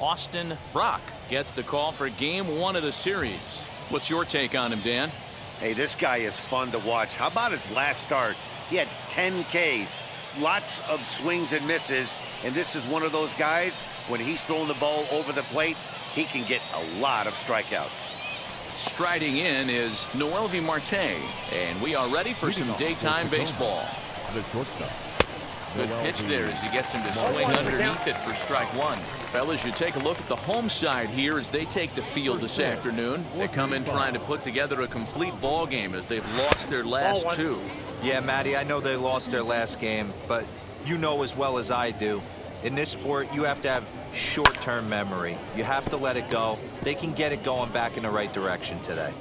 Austin Brock gets the call for game 1 of the series. What's your take on him, Dan? Hey, this guy is fun to watch. How about his last start? He had 10 Ks, lots of swings and misses, and this is one of those guys, when he's throwing the ball over the plate, he can get a lot of strikeouts. Striding in is Noelvi Marte, and we are ready for some daytime baseball. The shortstop. Good pitch there as he gets him to swing underneath it for strike 1. Fellas, you take a look at the home side here as they take the field this afternoon. They come in trying to put together a complete ball game as they've lost their last 2. Yeah, Matty, I know they lost their last game, but you know as well as I do, in this sport, you have to have short-term memory. You have to let it go. They can get it going back in the right direction today.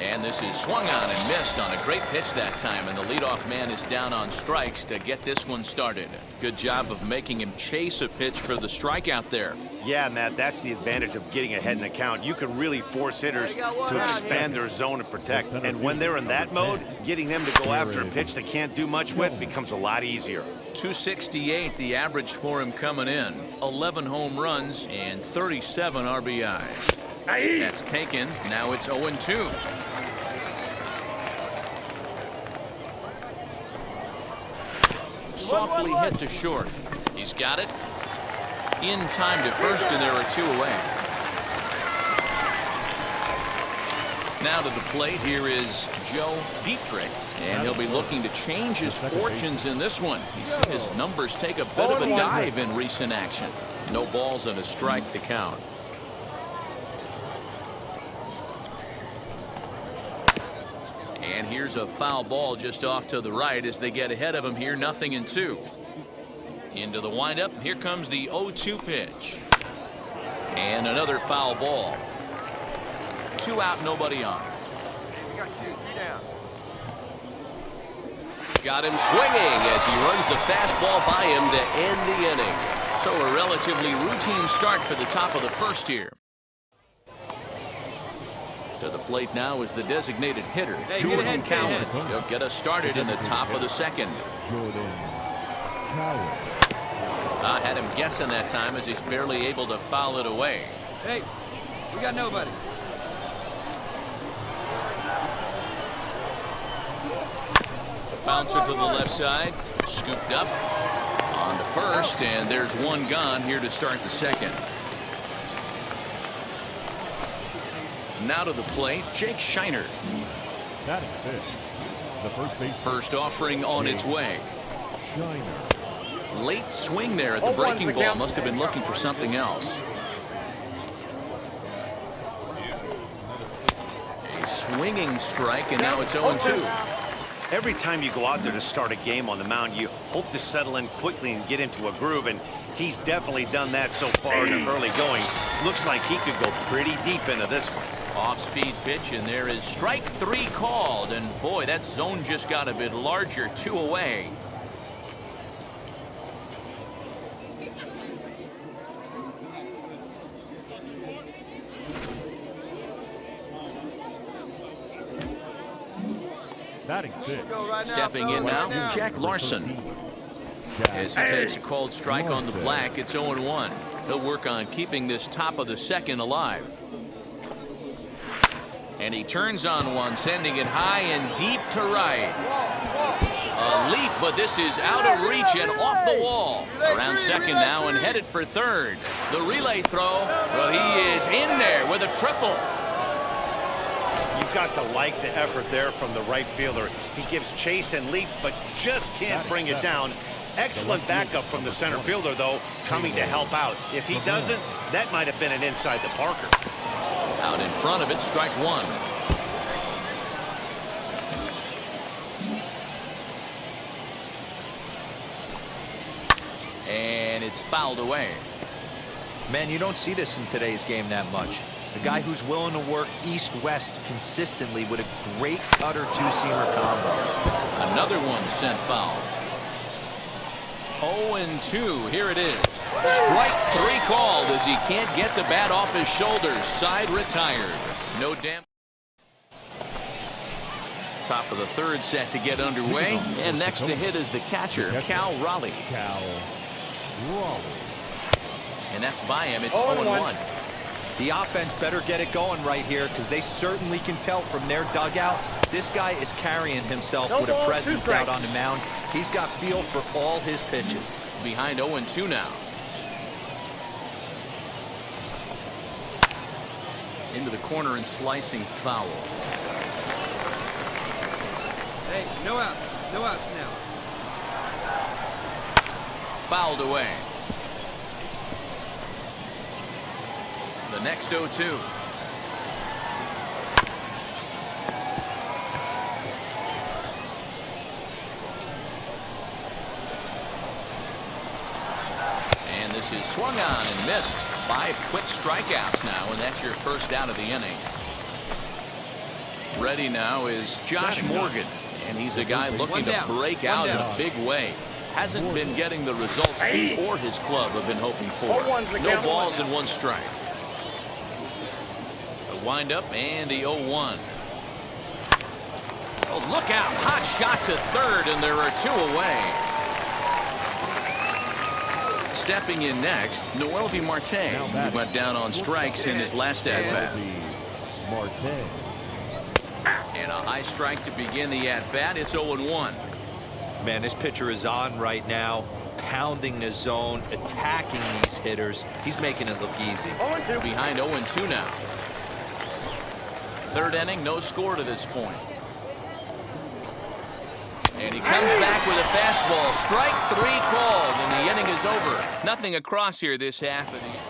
And this is swung on and missed on a great pitch that time, and the leadoff man is down on strikes to get this one started. Good job of making him chase a pitch for the strikeout there. Yeah, Matt, that's the advantage of getting ahead in the count. You can really force hitters to expand their zone and protect. And when they're in that mode, getting them to go after a pitch they can't do much with becomes a lot easier. 268 the average for him coming in. 11 home runs and 37 RBIs. That's taken. Now it's 0-2. Softly hit to short. He's got it. In time to first, and there are 2 away. Now to the plate, here is Joe Dietrich, and he'll be looking to change his fortunes in this one. He's seen his numbers take a bit of a dive in recent action. No balls and a strike to count. And here's a foul ball just off to the right as they get ahead of him here, 0-2. Into the windup. Here comes the 0-2 pitch. And another foul ball. 2 out, nobody on. We got 2 down. Got him swinging as he runs the fastball by him to end the inning. So a relatively routine start for the top of the first here. To the plate now is the designated hitter, Jordan Cowan. He'll get us started in the top of the second. Jordan Cowan. I had him guessing that time as he's barely able to foul it away. Hey, we got nobody. Bouncer to the left side, scooped up on to first, and there's 1 gone here to start the second. Now to the plate, Jake Shiner. That is it. The first base. First offering on its way. Shiner. Late swing there at the breaking ball. Must have been looking for something else. A swinging strike, and now it's 0-2. Every time you go out there to start a game on the mound, you hope to settle in quickly and get into a groove, and he's definitely done that so far in the early going. Looks like he could go pretty deep into this one. Off-speed pitch, and there is strike 3 called, and boy, that zone just got a bit larger. 2 away. Batting 6. Stepping in now, Jack Larson. As he takes a cold strike on the black, it's 0-1. He'll work on keeping this top of the second alive. And he turns on one, sending it high and deep to right. A leap, but this is out of reach and off the wall. Around second now and headed for third. The relay throw, but he is in there with a triple. You've got to like the effort there from the right fielder. He gives chase and leaps, but just can't bring it down. Excellent backup from the center fielder, though, coming to help out. If he doesn't, that might have been an inside the Parker. Out in front of it, strike 1. And it's fouled away. Man, you don't see this in today's game that much. A guy who's willing to work east-west consistently with a great cutter 2-seamer combo. Another one sent foul. 0-2. Here it is. Strike 3 called as he can't get the bat off his shoulders. Side retired. No damage. Top of the third set to get underway, and next to hit is the catcher, Cal Raleigh. And that's by him. It's 0-1. The offense better get it going right here, because they certainly can tell from their dugout this guy is carrying himself with a presence out on the mound. He's got feel for all his pitches. Behind 0-2 now. Into the corner and slicing foul. Hey, no outs. No outs now. Fouled away. The next 0-2. And this is swung on and missed. 5 quick strikeouts now, and that's your first out of the inning. Ready now is Josh Morgan, and he's a guy looking to break out in a big way. Hasn't been getting the results he or his club have been hoping for. No balls and 1 strike. The windup and the 0-1. Oh, look out. Hot shot to third, and there are 2 away. Stepping in next, Noelvi Marte, who went down on strikes in his last at-bat. And a high strike to begin the at-bat. It's 0-1. Man, this pitcher is on right now, pounding the zone, attacking these hitters. He's making it look easy. Behind 0-2 now. Third inning, no score to this point. And he comes back with a fastball. Strike 3 called, and the inning is over. Nothing across here this half of the inning.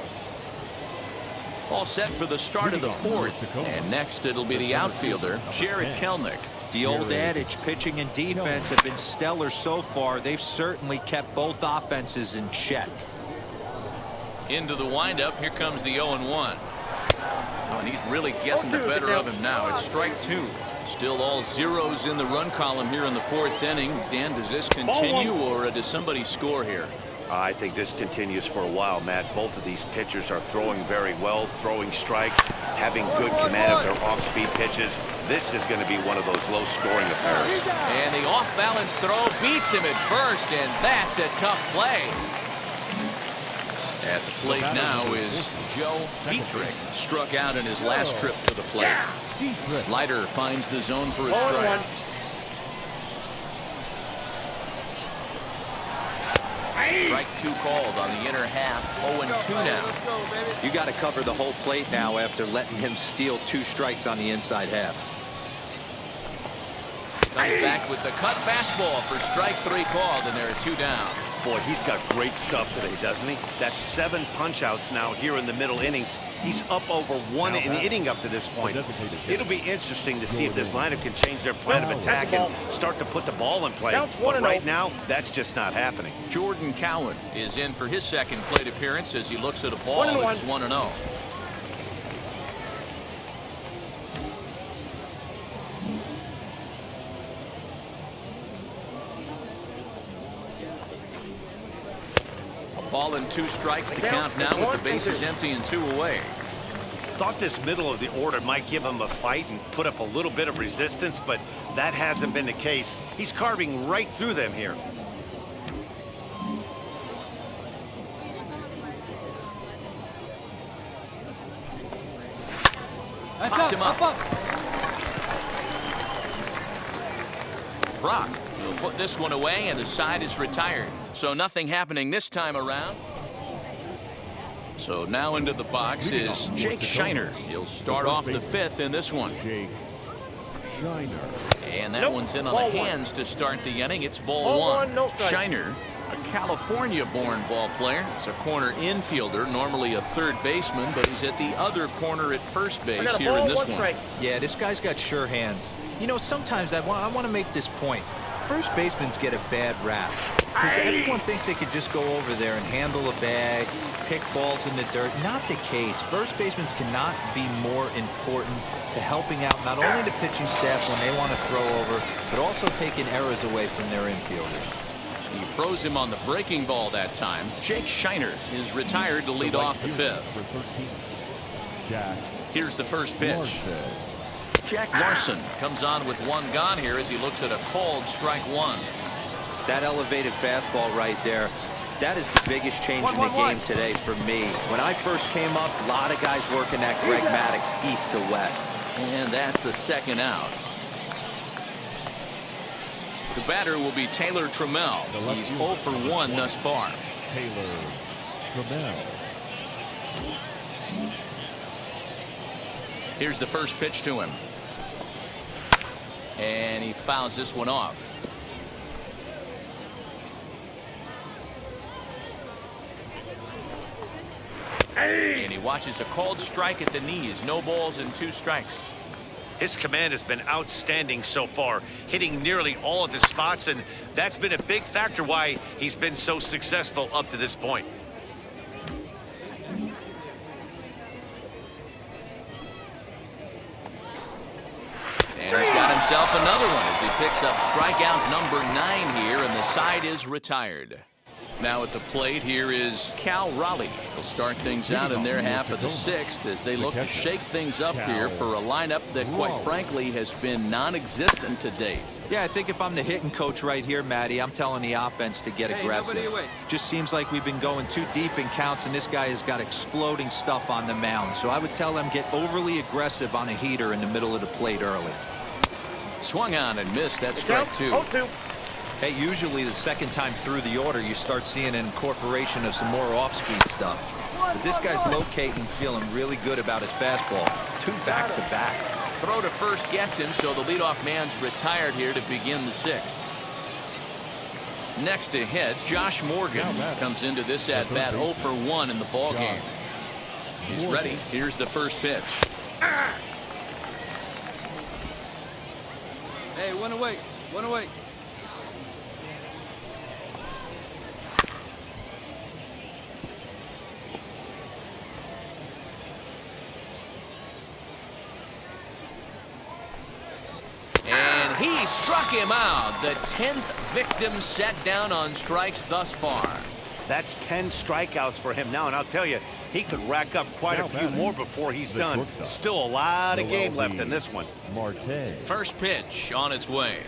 All set for the start of the 4th. And next it'll be the outfielder, Jared Kelenic. The old adage, pitching and defense have been stellar so far. They've certainly kept both offenses in check. Into the windup, here comes the 0-1. Oh, and he's really getting the better of him now. It's strike 2. Still all zeros in the run column here in the 4th inning. Dan, does this continue, or does somebody score here? I think this continues for a while, Matt. Both of these pitchers are throwing very well, throwing strikes, having good command of their off-speed pitches. This is going to be one of those low-scoring affairs. And the off-balance throw beats him at first, and that's a tough play. At the plate now is Joe Dietrich. Struck out in his last trip to the plate. Slider finds the zone for a strike. Strike 2 called on the inner half. 0-2 now. You got to cover the whole plate now after letting him steal 2 strikes on the inside half. Comes back with the cut fastball for strike 3 called, and there are 2 down. Boy, he's got great stuff today, doesn't he? That's 7 punch-outs now here in the middle innings. He's up over 1 inning up to this point. It'll be interesting to see if this lineup can change their plan of attack and start to put the ball in play. But right now, that's just not happening. Jordan Cowan is in for his second plate appearance as he looks at a ball that's 1-0. Ball and 2 strikes. The count now with the bases empty and 2 away. Thought this middle of the order might give him a fight and put up a little bit of resistance, but that hasn't been the case. He's carving right through them here. Popped him up. Brock will put this one away, and the side is retired. So nothing happening this time around. So now into the box is Jake Shiner. He'll start off the 5th in this one. And that one's in on the hands to start the inning. It's ball 1. Shiner, a California-born ball player. It's a corner infielder, normally a third baseman, but he's at the other corner at first base here in this one. Yeah, this guy's got sure hands. You know, sometimes I want to make this point. First basemen get a bad rap because everyone thinks they could just go over there and handle a bag, pick balls in the dirt. Not the case. First basemen cannot be more important to helping out not only the pitching staff when they want to throw over, but also taking errors away from their infielders. He froze him on the breaking ball that time. Jake Shiner is retired to lead off the 5th. Here's the first pitch. Jack Larson comes on with one gone here as he looks at a called strike one. That elevated fastball right there, that is the biggest change in the game today for me. When I first came up, a lot of guys working that Greg Maddux east to west. And that's the second out. The batter will be Taylor Trammell. He's 0 for 1 thus far. Taylor Trammell. Here's the first pitch to him. And he fouls this one off. And he watches a called strike at the knees. No balls and 2 strikes. His command has been outstanding so far, hitting nearly all of his spots, and that's been a big factor why he's been so successful up to this point. And he's got himself another one as he picks up strikeout number 9 here, and the side is retired. Now at the plate, here is Cal Raleigh. He'll start things out in their half of the 6th as they look to shake things up here for a lineup that, quite frankly, has been non-existent to date. Yeah, I think if I'm the hitting coach right here, Matty, I'm telling the offense to get aggressive. Just seems like we've been going too deep in counts, and this guy has got exploding stuff on the mound. So I would tell them get overly aggressive on a heater in the middle of the plate early. Swung on and missed. That's strike 2. Hey, usually the second time through the order, you start seeing an incorporation of some more off-speed stuff. But this guy's locating, feeling really good about his fastball. 2 back-to-back. Throw to first gets him, so the leadoff man's retired here to begin the 6th. Next to hit, Josh Morgan comes into this at-bat 0 for 1 in the ballgame. He's ready. Here's the first pitch. Hey, one away. One away. And he struck him out. The 10th victim set down on strikes thus far. That's 10 strikeouts for him now, and I'll tell you, he could rack up quite a few more before he's done. Still a lot of game left in this one. Marte. First pitch on its way.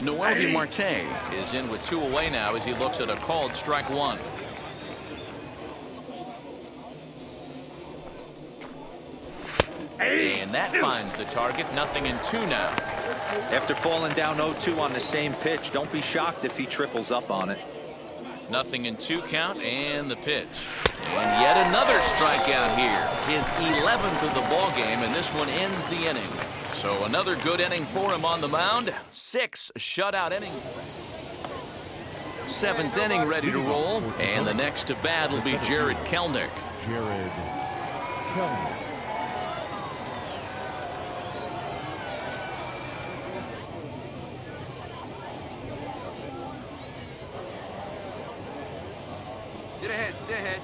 Noelvi Marte is in with 2 away now as he looks at a called strike 1. And that finds the target. 0-2 now. After falling down 0-2 on the same pitch, don't be shocked if he triples up on it. 0-2 count and the pitch. And yet another strikeout here. His 11th of the ball game, and this one ends the inning. So another good inning for him on the mound. 6 shutout innings. 7th inning ready to roll. And the next to bat will be Jared Kelnick. Jared Kelnick. Get ahead, stay ahead.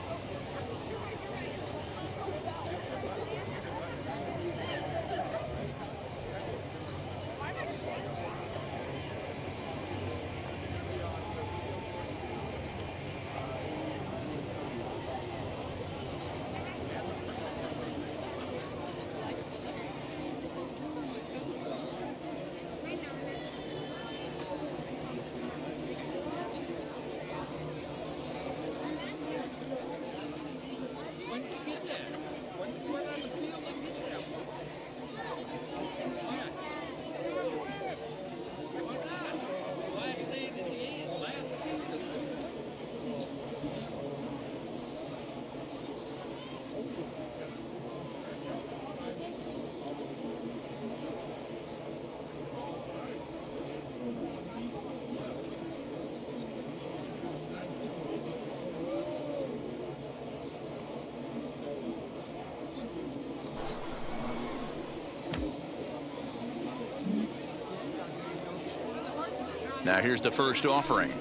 Now here's the first offering.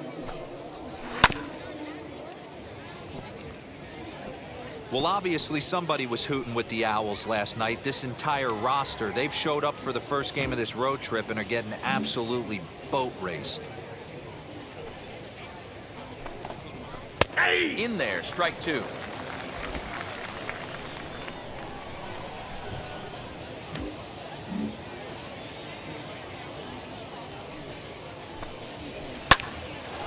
Well, obviously somebody was hooting with the Owls last night. This entire roster, they've showed up for the first game of this road trip and are getting absolutely boat raced. In there, strike 2.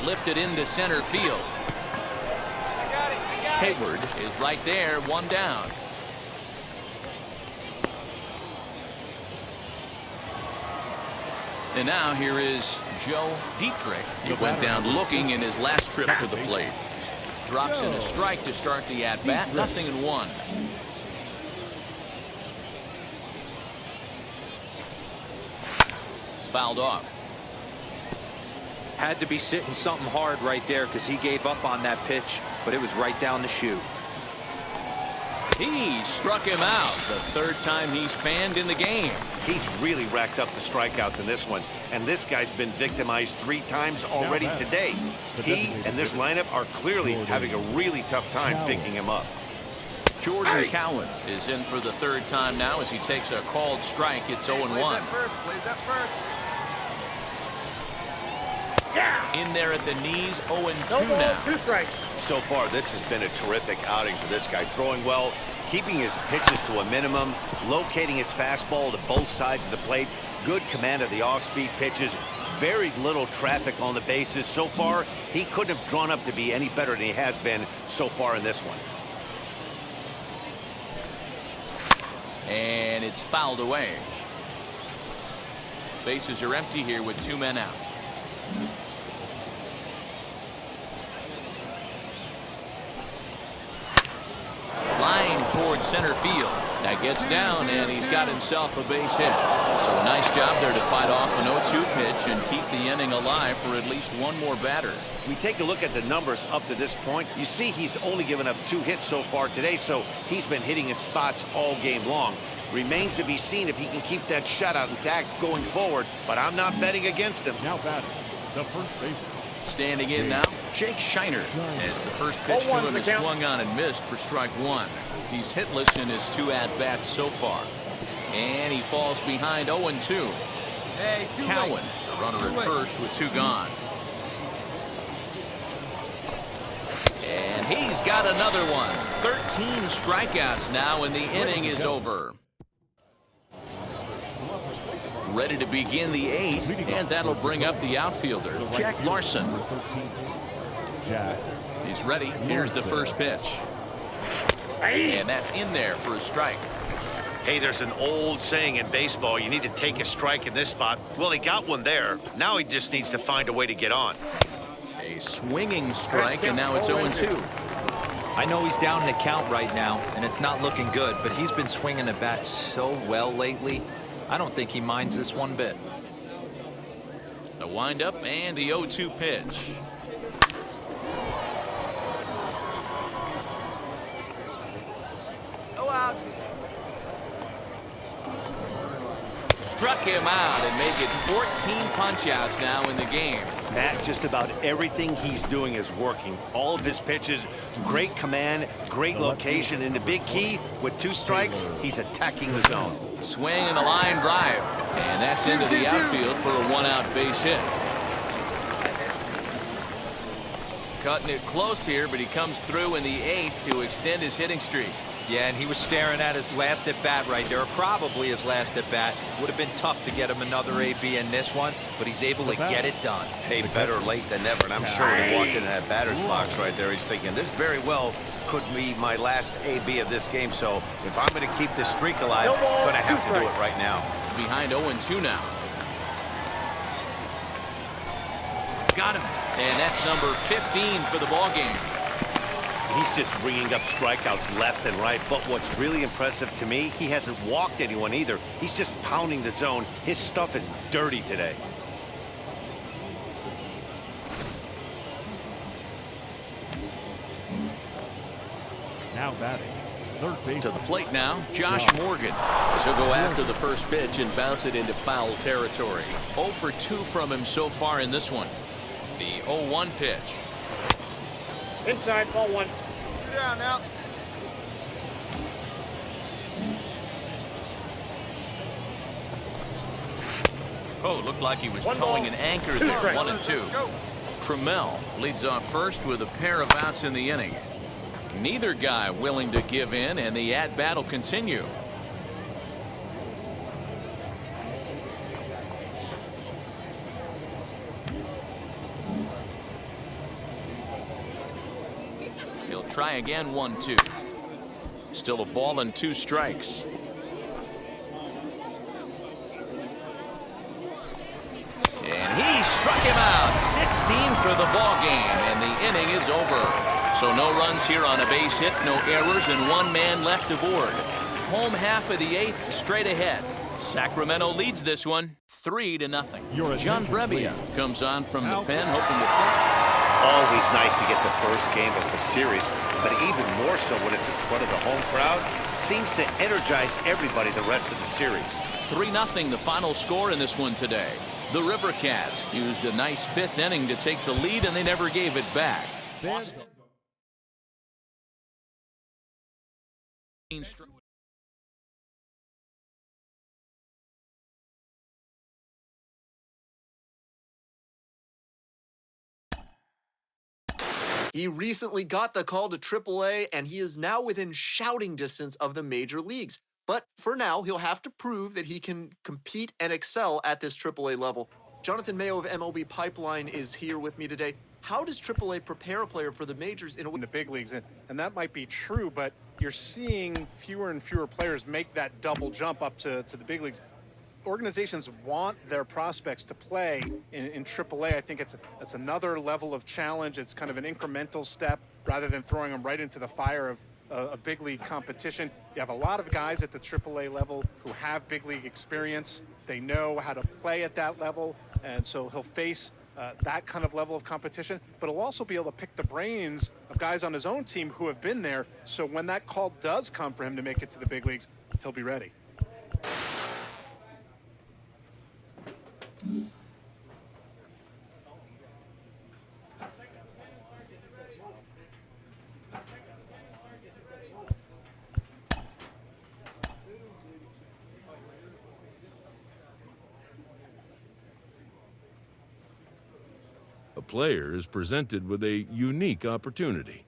lifted into center field. Hayward is right there, one down. And now here is Joe Dietrich. He went down looking in his last trip to the plate. Drops in a strike to start the at-bat, 0-1. Fouled off. Had to be sitting something hard right there because he gave up on that pitch, but it was right down the chute. He struck him out, the third time he's fanned in the game. He's really racked up the strikeouts in this one, and this guy's been victimized 3 times already today. He and this lineup are clearly having a really tough time picking him up. Jordan Cowan is in for the third time now as he takes a called strike. It's 0-1. Plays that first. In there at the knees, 0-2 now. So far, this has been a terrific outing for this guy. Throwing well, keeping his pitches to a minimum, locating his fastball to both sides of the plate, good command of the off-speed pitches, very little traffic on the bases. So far, he couldn't have drawn up to be any better than he has been so far in this one. And it's fouled away. Bases are empty here with 2 men out. Line towards center field. That gets down, and he's got himself a base hit. So a nice job there to fight off an 0-2 pitch and keep the inning alive for at least one more batter. We take a look at the numbers up to this point. You see he's only given up 2 hits so far today, so he's been hitting his spots all game long. Remains to be seen if he can keep that shutout intact going forward, but I'm not betting against him. Now batting, the first baseman. Standing in now, Jake Shiner, as the first pitch to him is swung on and missed for strike 1. He's hitless in his 2 at-bats so far. And he falls behind 0-2. Hey, Cowan, the runner at first with 2 gone. And he's got another one. 13 strikeouts now, and the inning is over. Ready to begin the 8th, and that'll bring up the outfielder, Jack Larson. He's ready. Here's the first pitch. And that's in there for a strike. Hey, there's an old saying in baseball, you need to take a strike in this spot. Well, he got one there. Now he just needs to find a way to get on. A swinging strike, and now it's 0-2. I know he's down in the count right now, and it's not looking good, but he's been swinging the bat so well lately. I don't think he minds this one bit. The windup and the 0-2 pitch. Go out. Struck him out and make it 14 punch-outs now in the game. Matt, just about everything he's doing is working. All of his pitches, great command, great location, and the big key, with 2 strikes, he's attacking the zone. Swing and a line drive, and that's into the outfield for a 1-out base hit. Cutting it close here, but he comes through in the 8th to extend his hitting streak. Yeah, and he was staring at his last at-bat right there, probably his last at-bat. Would have been tough to get him another AB in this one, but he's able to get it done. Hey, better late than never, and I'm sure when he walked into that batter's box right there, he's thinking, this very well could be my last AB of this game, so if I'm going to keep this streak alive, I'm going to have to do it right now. Behind 0-2 now. Got him, and that's number 15 for the ball game. He's just bringing up strikeouts left and right, but what's really impressive to me, he hasn't walked anyone either. He's just pounding the zone. His stuff is dirty today. Now batting, third base. To the plate now, Josh Morgan. As he'll go after the first pitch and bounce it into foul territory. 0 for 2 from him so far in this one. The 0-1 pitch. Inside, ball 1. Down now. Oh, looked like he was towing an anchor there. 1-2. Trammell leads off first with a pair of outs in the inning. Neither guy willing to give in, and the at-bat will continue. He'll try again, 1-2. Still a ball and 2 strikes. And he struck him out. 16 for the ball game, and the inning is over. So no runs here on a base hit, no errors, and 1 man left aboard. Home half of the 8th, straight ahead. Sacramento leads this one 3-0. John Brebbia comes on from the pen, hoping to finish. Always nice to get the first game of the series, but even more so when it's in front of the home crowd. Seems to energize everybody the rest of the series. 3-0 the final score in this one today. The River Cats used a nice 5th inning to take the lead, and they never gave it back. He recently got the call to AAA, and he is now within shouting distance of the major leagues. But for now, he'll have to prove that he can compete and excel at this AAA level. Jonathan Mayo of MLB Pipeline is here with me today. How does AAA prepare a player for the majors in the big leagues? And that might be true, but you're seeing fewer and fewer players make that double jump up to the big leagues. Organizations want their prospects to play in AAA. I think it's another level of challenge. It's kind of an incremental step rather than throwing them right into the fire of a big league competition. You have a lot of guys at the AAA level who have big league experience. They know how to play at that level, and so he'll face that kind of level of competition, but he'll also be able to pick the brains of guys on his own team who have been there, so when that call does come for him to make it to the big leagues, he'll be ready. A player is presented with a unique opportunity.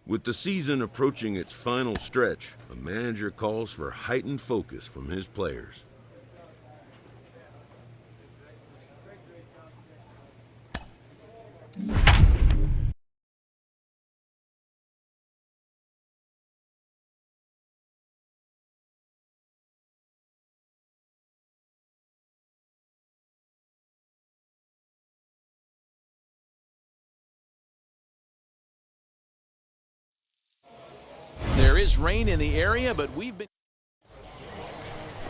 With the season approaching its final stretch, a manager calls for heightened focus from his players. There is rain in the area, but we've been...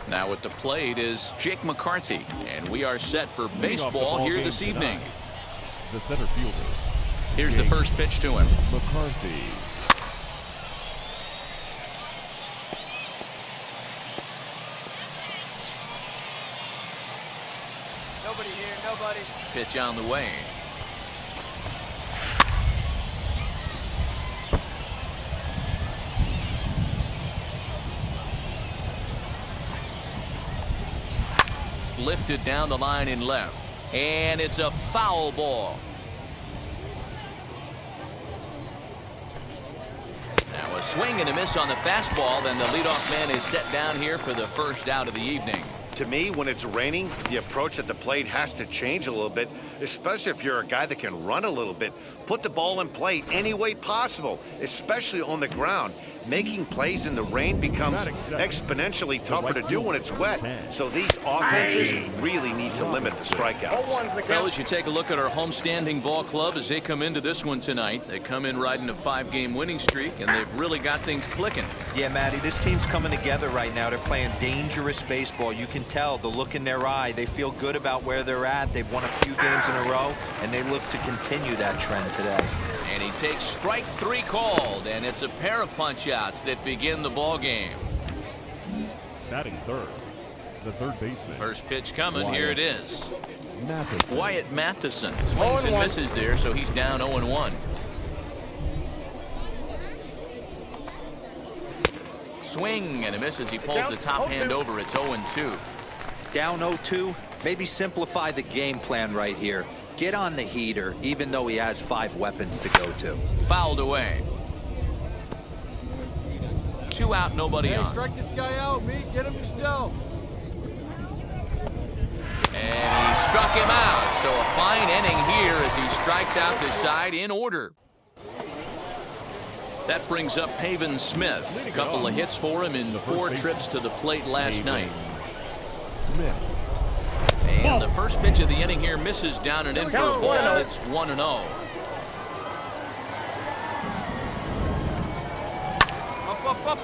Now at the plate is Jake McCarthy, and we are set for baseball here this evening. The center fielder. Here's the first pitch to him. McCarthy. Nobody here, nobody. Pitch on the way. Lifted down the line in left, and it's a foul ball. Now a swing and a miss on the fastball, then the leadoff man is set down here for the first out of the evening. To me, when it's raining, the approach at the plate has to change a little bit, especially if you're a guy that can run a little bit. Put the ball in play any way possible, especially on the ground. Making plays in the rain becomes exponentially tougher to do when it's wet. So these offenses really need to limit the strikeouts. Fellas, you take a look at our homestanding ball club as they come into this one tonight. They come in riding a 5-game winning streak, and they've really got things clicking. Yeah, Matty, this team's coming together right now. They're playing dangerous baseball. You can tell the look in their eye. They feel good about where they're at. They've won a few games in a row, and they look to continue that trend today. And he takes strike 3 called, and it's a pair of punch-outs that begin the ball game. Batting third, the third baseman. First pitch coming. Wyatt Here it is. Matheson. Wyatt Matheson swings and misses there, so he's down 0-1. Swing and a miss as he pulls the top hand over. It's 0-2. Down 0-2, maybe simplify the game plan right here. Get on the heater, even though he has 5 weapons to go to. Fouled away. 2 out, nobody on. Strike this guy out, Meat. Get him yourself. And he struck him out. So a fine inning here as he strikes out the side in order. That brings up Pavin Smith. A couple of hits for him in 4 trips to the plate last night. Smith. And the first pitch of the inning here misses down and in for a ball. It's 1-0.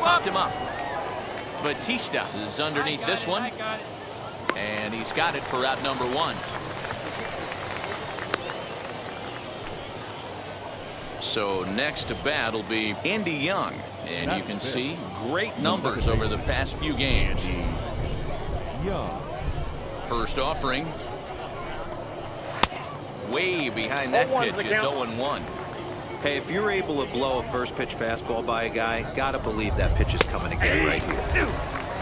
Popped him up. Batista is underneath this one. And he's got it for out number 1. So next to bat will be Andy Young. And you can see great numbers over the past few games. Young. First offering. Way behind that pitch. It's 0-1. Hey, if you're able to blow a first pitch fastball by a guy, gotta believe that pitch is coming again right here.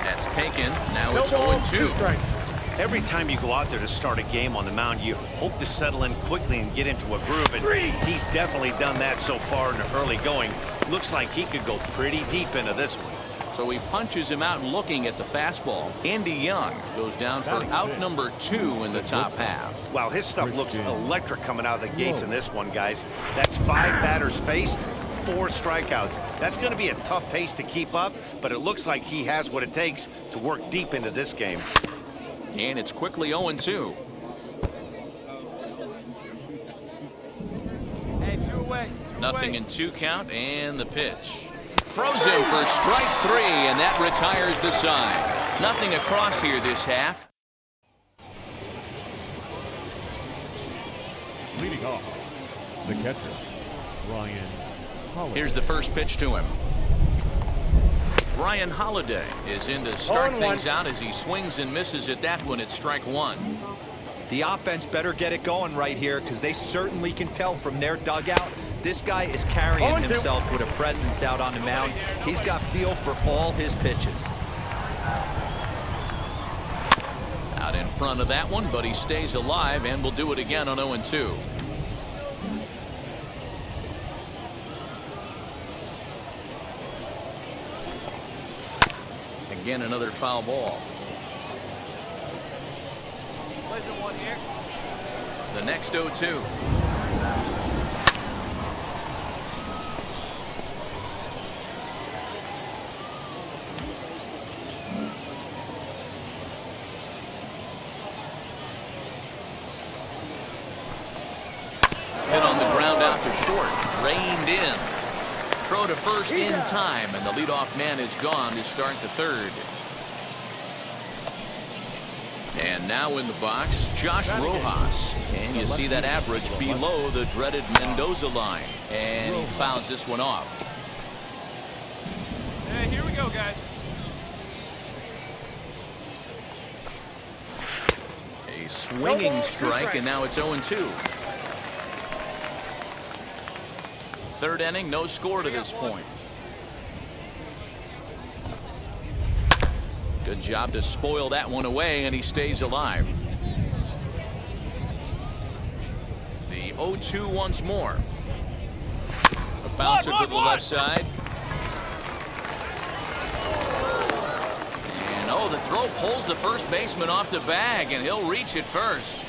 That's taken. Now it's 0-2. Every time you go out there to start a game on the mound, you hope to settle in quickly and get into a groove, and he's definitely done that so far in the early going. Looks like he could go pretty deep into this one. So he punches him out looking at the fastball. Andy Young goes down for out number 2 in the top half. Wow, his stuff looks electric coming out of the gates in this one, guys. That's 5 batters faced, 4 strikeouts. That's going to be a tough pace to keep up, but it looks like he has what it takes to work deep into this game. And it's quickly 0-2. Hey, 2 away. Nothing in 2 count, and the pitch. Throws him for strike 3, and that retires the side. Nothing across here this half. Leading off, the catcher, Ryan Holiday. Here's the first pitch to him. Ryan Holiday is in to start things out as he swings and misses at that one at strike 1. The offense better get it going right here, because they certainly can tell from their dugout this guy is carrying himself with a presence out on the mound. He's got feel for all his pitches. Out in front of that one, but he stays alive and will do it again on 0-2. Again, another foul ball. The next 0-2. Hit on the ground out to short. Reined in. Throw to first in time, and the leadoff man is gone to start the third. And now in the box, Josh Rojas. And you see that average below the dreaded Mendoza line. And he fouls this one off. Hey, here we go, guys. A swinging strike, and now it's 0-2. Third inning, no score to this point. Good job to spoil that one away, and he stays alive. The 0-2 once more. A bouncer to the left side. And oh, the throw pulls the first baseman off the bag, and he'll reach it first.